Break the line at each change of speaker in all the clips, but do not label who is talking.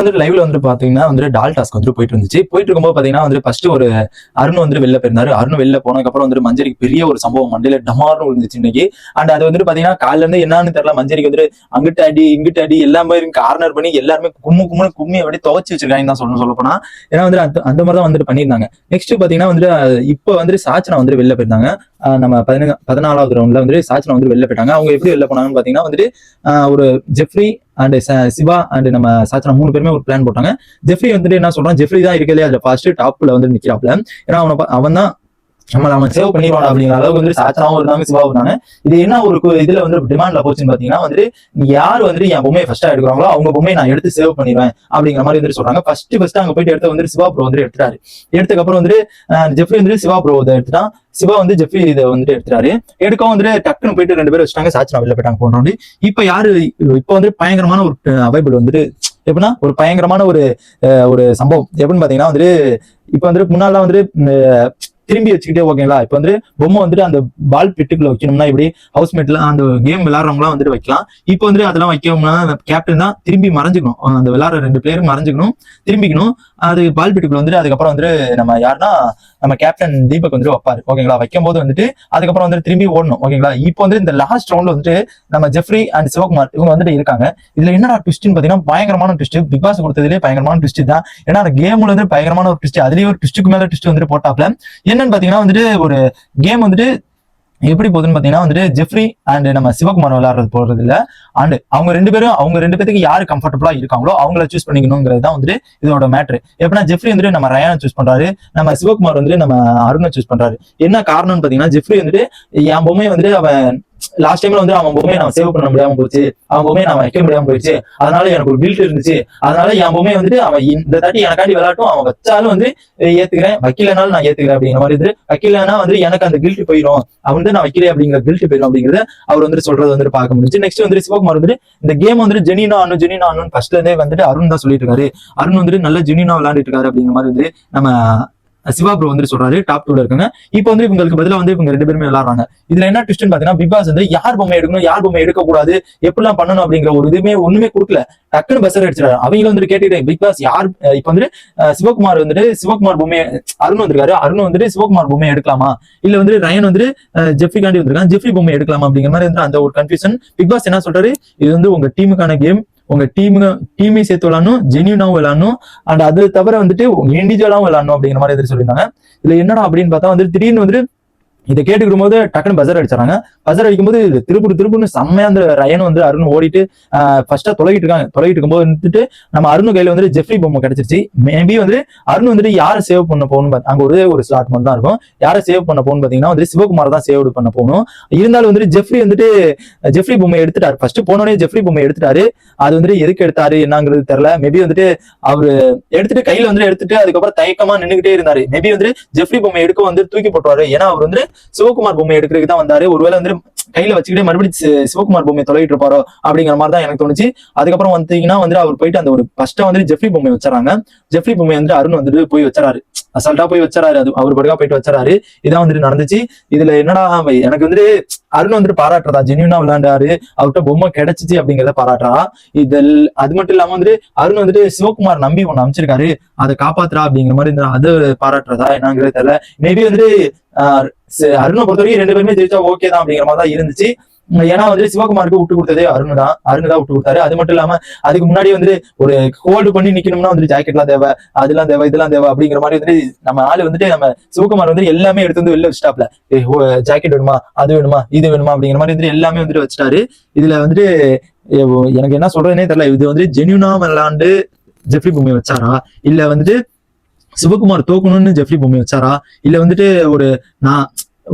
வந்து லைவ்ல வந்து பாத்தீங்கன்னா வந்து டால் டாஸ்க் வந்து போயிட்டு இருந்துச்சு. போயிட்டு இருக்கும்போது பாத்தீங்கன்னா வந்து ஃபர்ஸ்ட் ஒரு அருண் வந்து வெளில போயிருந்தாரு. அருண் வெளில போனதுக்கு அப்புறம் வந்து மஞ்சரிக்கு பெரிய ஒரு சம்பவம் மண்டையில டமார்னு விழுந்துச்சு இன்னைக்கு. அண்ட் அது வந்து பாத்தீங்கன்னா காலைல இருந்து என்னன்னு தெரியல, மஞ்சரிக்கு வந்து அங்கிட்ட அடி இங்கிட்ட அடி எல்லாமே கார்னர் பண்ணி எல்லாருமே கும்மி அப்படியே துவச்சு வச்சிருக்காங்க தான் சொல்ல போனா. ஏன்னா வந்து அந்த மாதிரி தான் வந்துட்டு பண்ணியிருந்தாங்க. நெக்ஸ்ட் பாத்தீங்கன்னா வந்து இப்ப வந்து சாச்சனா வந்து வெளில போயிருந்தாங்க. நம்ம 14வது ரவுண்ட்ல வந்து சாச்சனா வந்து வெளில போயிட்டாங்க. அவங்க எப்படி வெளில போனாங்கன்னு பாத்தீங்கன்னா வந்துட்டு ஒரு ஜெஃப்ரி அண்ட் சிவா அண்ட் நம்ம சாச்சனா 3 பேருமே ஒரு பிளான் போட்டாங்க. ஜெஃப்ரி வந்துட்டு என்ன சொல்றான், ஜெஃப்ரி தான் இருக்கலையே அதுல ஃபர்ஸ்ட் டாப்ல வந்து நிக்கிறாப்ல. ஏன்னா அவன் தான் அவன் சேவ் பண்ணிடுவான் அப்படிங்கிற அளவுக்கு வந்து சாச்சனாவும் இருந்தாங்க, சிவாவும் இருந்தாங்க. இது என்ன ஒரு இதுல வந்து டிமாண்ட்ல போச்சுன்னு பாத்தீங்கன்னா வந்துட்டு யார் வந்துட்டு என் பொம்மையை ஃபர்ஸ்டா எடுக்கிறாங்களோ அவங்க பொம்மையை நான் எடுத்து சேவ் பண்ணிடுவேன் அப்படிங்கிற மாதிரி வந்து சொல்றாங்க. ஃபர்ஸ்ட் அங்க போயிட்டு எடுத்து வந்து சிவா ப்ரோ வந்து எடுத்துட்டாரு. எடுத்துக்கு அப்புறம் வந்துட்டு ஜெஃப்ரி வந்து சிவா ப்ரோ இதை எடுத்துட்டான். சிவா வந்து ஜெஃப்ரி இதை வந்துட்டு எடுத்துட்டாரு. எடுக்கவும் வந்துட்டு டக்குன்னு போயிட்டு 2 பேரும் வச்சுட்டாங்க. சாச்சனா வெளில போயிட்டாங்க போனோம். இப்ப யாரு இப்ப வந்து பயங்கரமான ஒரு அவைபிள் வந்துட்டு எப்படின்னா ஒரு பயங்கரமான ஒரு சம்பவம் எப்படின்னு பாத்தீங்கன்னா வந்துட்டு இப்ப வந்துட்டு முன்னாலாம் வந்துட்டு திரும்பி வச்சுக்கிட்டே ஓகேங்களா. இப்ப வந்து பொம்மை வந்துட்டு அந்த பால் பிட்டுக்குள்ள வைக்கணும்னா இப்படி ஹவுஸ்மேட்ல அந்த கேம் விளையாடுறவங்களாம் வந்துட்டு வைக்கலாம். இப்போ வந்து அதெல்லாம் வைக்கணும்னா கேப்டன் தான் திரும்பி மறைஞ்சுக்கணும். அந்த விளையாடுற 2 பேரும் மறைஞ்சுக்கணும், திரும்பிக்கணும். அது பால் பிட்டுக்குள்ள வந்துட்டு அதுக்கப்புறம் வந்துட்டு நம்ம யாருன்னா நம்ம கேப்டன் தீபக் வந்துட்டு வைப்பாரு ஓகேங்களா. வைக்கும் போது வந்துட்டு அதுக்கப்புறம் வந்துட்டு திரும்பி ஓடணும் ஓகேங்களா. இப்போ வந்து இந்த லாஸ்ட் ரவுண்ட்ல வந்துட்டு நம்ம ஜெஃப்ரி அண்ட் சிவகுமார் இவங்க வந்துட்டு இருக்காங்க. இதுல என்னடா ட்விஸ்ட்னு பாத்தீங்கன்னா பயங்கரமான ட்விஸ்ட். பிக் பாஸ் கொடுத்ததுலேயே பயங்கரமான ட்விஸ்ட் தான். ஏன்னா அந்த கேம்ல வந்து பயங்கரமான ஒரு ட்விஸ்ட், அதுலயே ஒரு ட்விஸ்ட்டுக்கு மேல ட்விஸ்ட் வந்துட்டு போட்டாப்ல. என்னன்னு பாத்தீங்கன்னா வந்துட்டு ஒரு கேம் வந்துட்டு எப்படி போகுதுன்னு பாத்தீங்கன்னா வந்துட்டு ஜெஃப்ரி அண்ட் நம்ம சிவகுமார் விளையாடுறது போறது இல்ல. அண்ட் அவங்க 2 பேத்துக்கு யாரு கம்ஃபர்டபுளா இருக்காங்களோ அவங்கள சூஸ் பண்ணிக்கணுங்கிறது தான் வந்துட்டு இதோட மேட்ரு. எப்படின்னா ஜெஃப்ரி வந்துட்டு நம்ம ரயானை சூஸ் பண்றாரு, நம்ம சிவகுமார் வந்துட்டு நம்ம அருணை சூஸ் பண்றாரு. என்ன காரணம்னு பாத்தீங்கன்னா ஜெஃப்ரி வந்துட்டு என் பொம்மையை வந்துட்டு அவன் லாஸ்ட் டைம்ல வந்து அவன் பொம்மையை நான் சேவ் பண்ண முடியாம போச்சு, அவன் பொம்மையை நான் வைக்க முடியாம போயிடுச்சு, அதனால எனக்கு ஒரு கில்ட் இருந்துச்சு, அதனால என் பொம்மையை வந்துட்டு அவன் இந்த தாட்டி எனக்காண்டி விளையாட்டும், அவன் வச்சாலும் வந்து ஏத்துக்கிறேன், வைக்கலனாலும் நான் ஏத்துக்கிறேன் அப்படிங்கிற மாதிரி இது. வைக்கலன்னா வந்து எனக்கு அந்த கில்ட் போயிடும், அவன் வந்து நான் வைக்கிறேன் அப்படிங்கிற கில்ட் போயிடும் அப்படிங்கிறத அவர் வந்துட்டு சொல்றது வந்துட்டு பார்க்க முடிஞ்சு. நெக்ஸ்ட் வந்து சிவகுமார் வந்துட்டு இந்த கேம் வந்துட்டு ஜெனினா ஆனும் ஃபர்ஸ்ட்ல இருந்தே வந்துட்டு அருண் தான் சொல்லிட்டு இருக்காரு. அருண் வந்துட்டு நல்ல ஜெனினா விளையாண்டுட்டு இருக்காரு அப்படிங்கிற மாதிரி வந்து நம்ம சிவா ப்ரோ வந்து சொல்றாரு. டாப் 2ல இருக்காங்க. இப்போ வந்து இவங்களுக்கு பதிலா வந்து இவங்க 2 பேருமே விளையாடுறாங்க. இதுல என்ன ட்விஸ்ட்னு பாத்தீங்கன்னா பிக் பாஸ் வந்து யார் பொம்மை எடுக்கணும் யார் பொம்மை எடுக்கக்கூடாது எப்படிலாம் பண்ணணும் அப்படிங்கிற ஒரு இதுவுமே ஒண்ணுமே கொடுக்கல. டக்குன்னு பஸ்ஸர் அடிச்சிடாரு. அவங்க வந்துட்டு கேட்டுக்கிட்டேன் பிக் பாஸ் யார் இப்ப வந்துட்டு சிவகுமார் பொம்மை அருண் வந்திருக்காரு. அருண் வந்துட்டு சிவகுமார் பொம்மை எடுக்கலாமா, இல்ல வந்து ரயன் வந்துட்டு ஜெஃப்ரி காண்டி வந்திருக்காங்க, ஜெஃப்ரி பொம்மை எடுக்கலாமா அப்படிங்கிற மாதிரி வந்து அந்த ஒரு கன்ஃபியூஷன். பிக் பாஸ் என்ன சொல்றாரு, இது வந்து உங்க டீமுக்கான கேம், உங்க டீமே சேர்த்து விளையாடணும், ஜென்யூனாவும் விளையாடணும், அண்ட் அது தவிர வந்துட்டு இண்டிவிஜுவலாவும் விளையாடணும் அப்படிங்கிற மாதிரி எதிர்த்து சொல்லியிருந்தாங்க. இதுல என்னடா அப்படின்னு பார்த்தா வந்து திடீர்னு வந்துட்டு இதை கேட்டுக்கிடும் போது டக்குன்னு பஜர் அடிச்சாங்க. பஜர் அடிக்கும்போது திருப்புன்னு செம்மையா அந்த ரயன் வந்து அருண் ஓடிட்டு ஃபர்ஸ்டா தொலைகிட்டு இருக்கும்போது வந்துட்டு நம்ம அருண் கையில வந்து ஜெஃப்ரி பொம்மை கிடைச்சிருச்சு. மேபி வந்து அருண் வந்துட்டு யாரை சேவ் பண்ண போகணும், அங்க ஒரே ஒரு ஸ்லாட் மட்டும் தான் இருக்கும். யாரை சேவ் பண்ண போகணும்னு பாத்தீங்கன்னா வந்து சிவகுமார் தான் சேவ் பண்ண போகணும். இருந்தாலும் வந்துட்டு ஜெஃப்ரி பொம்மை எடுத்துட்டாரு. ஃபர்ஸ்ட் போனோடனே ஜெஃப்ரி பொம்மை எடுத்துட்டாரு. அது வந்துட்டு எதுக்கு எடுத்தாரு என்னங்கிறது தெரியல. மேபி வந்துட்டு அவரு எடுத்துட்டு கையில வந்து எடுத்துட்டு அதுக்கப்புறம் தயக்கமா நின்றுகிட்டே இருந்தாரு. மேபி வந்து ஜெஃப்ரி பொம்மை எடுக்க வந்து தூக்கி போட்டுவாரு. ஏன்னா அவர் வந்து சிவகுமார் பொம்மை எடுக்கிறதுக்கு தான் வந்தாரு. ஒருவேளை வந்து கையில வச்சுக்கிட்டே மறுபடியும் சிவகுமார் பொம்மை தொலைகிட்டு இருப்பாரோ அப்படிங்கிற மாதிரி தான் எனக்கு தோணுச்சு. அதுக்கப்புறம் வந்தீங்கன்னா வந்து அவர் போயிட்டு அந்த ஒரு ஃபர்ஸ்டா வந்து ஜெஃப்ரி பொம்மை வச்சாராங்க. ஜெஃப்ரி பொம்மை வந்து அருண் வந்துட்டு போய் வச்சாரு, அசால்ட்டா போய் வச்சாரு. அது அவர் படுக்கா போயிட்டு வச்சாரு. இதான் வந்துட்டு நடந்துச்சு. இதுல என்னடா எனக்கு வந்துட்டு அருண் வந்துட்டு பாராட்டுறதா, ஜென்யூனா விளையாண்டாரு, அவர்கிட்ட பொம்மை கிடைச்சிச்சு அப்படிங்கிறத பாராட்டுறா. அது மட்டும் இல்லாம வந்துட்டு அருண் வந்துட்டு சிவகுமார் நம்பி ஒண்ணு அமைச்சிருக்காரு, அதை காப்பாத்துறா அப்படிங்கிற மாதிரி அது பாராட்டுறதா என்னங்கிறது தெரியல. மேபி வந்துட்டு அருணை பொறுத்த வரைக்கும் 2 பேருமே ஜெயிச்சா ஓகே தான் அப்படிங்கிற மாதிரி தான் இருந்துச்சு. ஏன்னா வந்து சிவகுமாருக்கு விட்டு கொடுத்ததே அருண் தான் விட்டு கொடுத்தாரு. அது மட்டும் இல்லாம அதுக்கு முன்னாடி வந்து ஒரு ஹோல்டு பண்ணி நிக்கணும்னா வந்துட்டு ஜாக்கெட்லாம் தேவை, அதெல்லாம் தேவை, இதெல்லாம் தேவை அப்படிங்கிற மாதிரி வந்துட்டு நம்ம ஆளு வந்துட்டு நம்ம சிவகுமார் வந்து எல்லாமே எடுத்து வந்து வெளில வச்சுட்டாப்ல. ஜாக்கெட் வேணுமா, அது வேணுமா, இது வேணுமா அப்படிங்கிற மாதிரி வந்துட்டு எல்லாமே வந்துட்டு வச்சுட்டாரு. இதுல வந்துட்டு எனக்கு என்ன சொல்றதுன்னே தெரியல. இது வந்து ஜென்யூனா விளையாண்டு ஜெஃப்ரி பொம்மை வச்சாரா, இல்ல வந்துட்டு சிவகுமார் தோக்கணும்னு ஜெஃப்ரி பொம்மை வச்சாரா, இல்ல வந்துட்டு நான்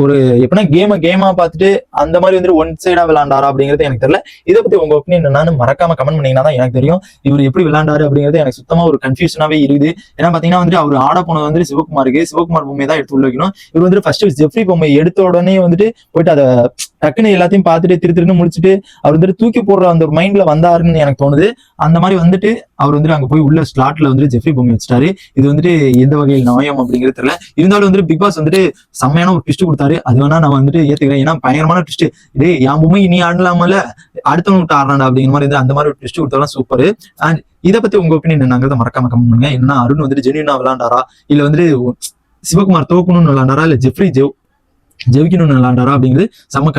ஒரு எப்படின்னா கேமா பார்த்துட்டு அந்த மாதிரி வந்து ஒன் சைடா விளையாண்டாரா அப்படிங்கிறது எனக்கு தெரியல. இதை பத்தி உங்க ஒப்பீனியன் என்னன்னு மறக்காம கமெண்ட் பண்ணீங்கன்னா தான் எனக்கு தெரியும் இவர் எப்படி விளையாண்டாரு அப்படிங்கிறது. எனக்கு சுத்தமா ஒரு கன்ஃபியூஷனாவே இருக்குது. ஏன்னா பாத்தீங்கன்னா வந்துட்டு அவர் ஆட போனது வந்து சிவகுமார் பொம்மை தான் எடுத்து உள்ள வைக்கணும். இவர் வந்து ஃபர்ஸ்ட் ஜெஃப்ரி பொம்மை எடுத்த உடனே வந்துட்டு போயிட்டு அதை டக்குன்னு எல்லாத்தையும் பார்த்துட்டு திருன்னு முடிச்சுட்டு அவர் வந்துட்டு தூக்கி போடுற அந்த ஒரு மைண்ட்ல வந்தாருன்னு எனக்கு தோணுது. அந்த மாதிரி வந்துட்டு அவர் வந்துட்டு அங்க போய் உள்ள ஸ்லாட்ல வந்து ஜெஃப்ரி பொம்மை வச்சிட்டாரு. இது வந்துட்டு எந்த வகையில் நியாயம் அப்படிங்கிறது தெரியல. இருந்தாலும் வந்துட்டு பிக் பாஸ் வந்துட்டு செம்மையான ஒரு ட்விஸ்ட் கொடுத்தாரு. அது வேணா நான் வந்துட்டு ஏத்துக்கிறேன். ஏன்னா பயங்கரமான ட்விஸ்ட். இதே என் பொம்மை நீ ஆடலாமல அடுத்தவங்க விட்டு ஆடுறாண்டா அப்படிங்கிற மாதிரி அந்த மாதிரி ஒரு ட்விஸ்ட் கொடுத்தாலும் சூப்பர். அண்ட் இதை பத்தி உங்க ஒப்பீனியன் என்னங்கிறத மறக்காம கமெண்ட் பண்ணுங்க. என்ன அருண் வந்துட்டு ஜென்யூனா விளையாண்டாரா, இல்ல வந்துட்டு சிவகுமார் தோக்கணும்னு விளையாண்டாரா, இல்ல ஜெஃப்ரி ஜெயிக்கணும்னு விளையாண்டாரா அப்படிங்கிறது செம்ம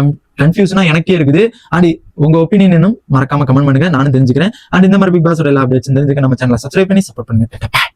கன்ஃபியூஷனா எனக்கே இருக்குது. அண்ட் உங்க ஒப்பீனியன் இன்னும் மறக்காம கமெண்ட் பண்ணுங்க, நானும் தெரிஞ்சுக்கிறேன். அண்ட் இந்த மாதிரி பிக் பாஸோட எல்லா அப்டேட்ஸ் தெரிஞ்சுக்க நம்ம சேனலை சப்ஸ்கிரைப் பண்ணி சப்போர்ட் பண்ணுங்க.